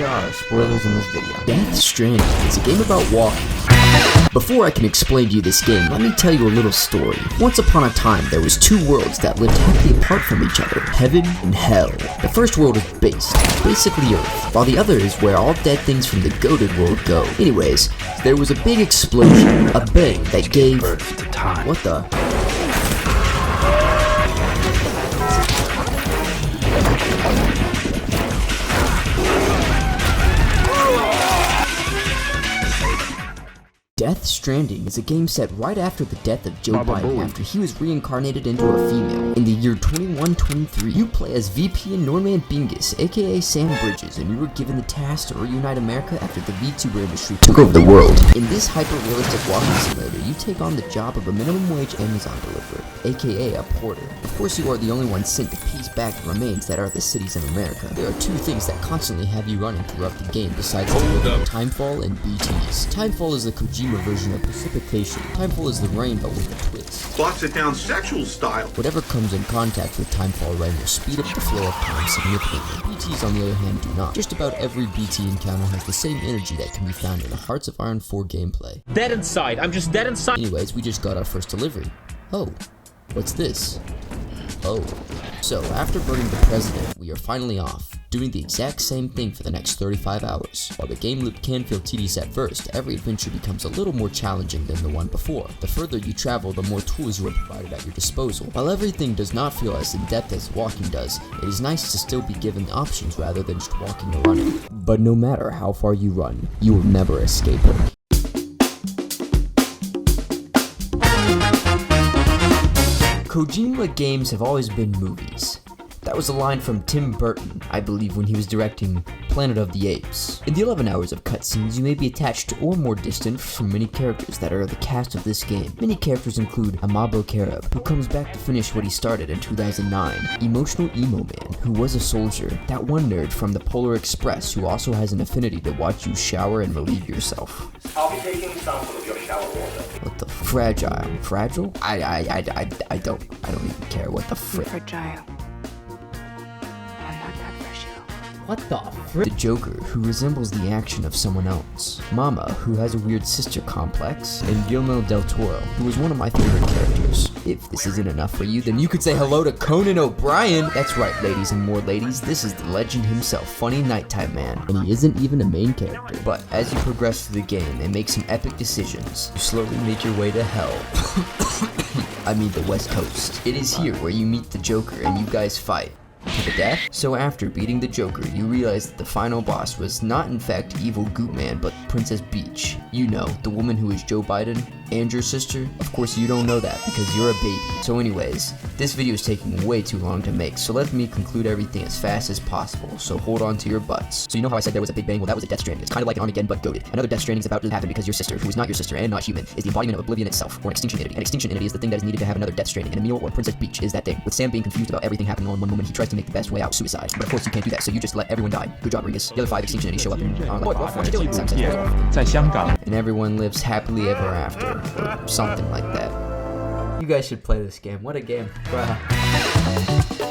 are spoilers in this video. Death Stranding is a game about walking. Before I can explain to you this game, let me tell you a little story. Once upon a time, there was two worlds that lived happily apart from each other, heaven and hell. The first world is basically Earth, while the other is where all dead things from the goated world go. Anyways, there was a big explosion, a bang that gave... What the... Death Stranding is a game set right after the death of Joe Biden after he was reincarnated into a female. In the year 2123, you play as VP and Norman Bingus, aka Sam Bridges, and you were given the task to reunite America after the VTuber industry took over the world. In this hyper-realistic walking simulator, you take on the job of a minimum wage Amazon deliverer, aka a porter. Of course, you are the only one sent to piece back the remains that are the cities in America. There are two things that constantly have you running throughout the game besides Timefall and BTs. Timefall is the Kojima version of precipitation. Timefall is the rain but with a twist. Box it down sexual style. Whatever comes in contact with Timefall rain will speed up the flow of time significantly. BTs on the other hand do not. Just about every BT encounter has the same energy that can be found in the Hearts of Iron 4 gameplay. Dead inside. I'm just dead inside. Anyways, we just got our first delivery. Oh, what's this? Oh. So, after burning the president, we are finally off, doing the exact same thing for the next 35 hours. While the game loop can feel tedious at first, every adventure becomes a little more challenging than the one before. The further you travel, the more tools you are provided at your disposal. While everything does not feel as in-depth as walking does, it is nice to still be given options rather than just walking or running. But no matter how far you run, you will never escape it. Kojima games have always been movies. That was a line from Tim Burton, I believe, when he was directing Planet of the Apes. In the 11 hours of cutscenes, you may be attached to or more distant from many characters that are the cast of this game. Many characters include Amabo Karab, who comes back to finish what he started in 2009, Emotional Emo Man, who was a soldier, that one nerd from the Polar Express who also has an affinity to watch you shower and relieve yourself. I'll be taking a sample of your shower water. What the fragile? Fragile? I don't even care what the frick. Fragile. What the frick? The Joker, who resembles the action of someone else. Mama, who has a weird sister complex. And Guillermo del Toro, who is one of my favorite characters. If this isn't enough for you, then you could say hello to Conan O'Brien. That's right, ladies and more ladies, this is the legend himself, Funny Nighttime Man. And he isn't even a main character. But as you progress through the game and make some epic decisions, you slowly make your way to hell. I mean the West Coast. It is here where you meet the Joker and you guys fight. To the death? So after beating the Joker, you realize that the final boss was not in fact evil Goop Man, but Princess Peach. You know, the woman who is Joe Biden and your sister. Of course you don't know that because you're a baby. So anyways, this video is taking way too long to make, so let me conclude everything as fast as possible, so hold on to your butts. So you know how I said there was a big bang? Well, that was a Death Stranding. It's kind of like an Armageddon but goated. Another Death Stranding is about to happen because your sister, who is not your sister and not human, is the embodiment of Oblivion itself, or an Extinction Entity. An Extinction Entity is the thing that is needed to have another Death Stranding, and Emil or Princess Peach is that thing. With Sam being confused about everything happening all in one moment, he tries to make the best way out, suicide. But of course you can't do that, so you just let everyone die. Good job, Ringus. The other 5 Extinction Entities show up and are like, what you doing? Sam says, and everyone lives happily ever after, or something like that. You guys should play this game. What a game, bruh.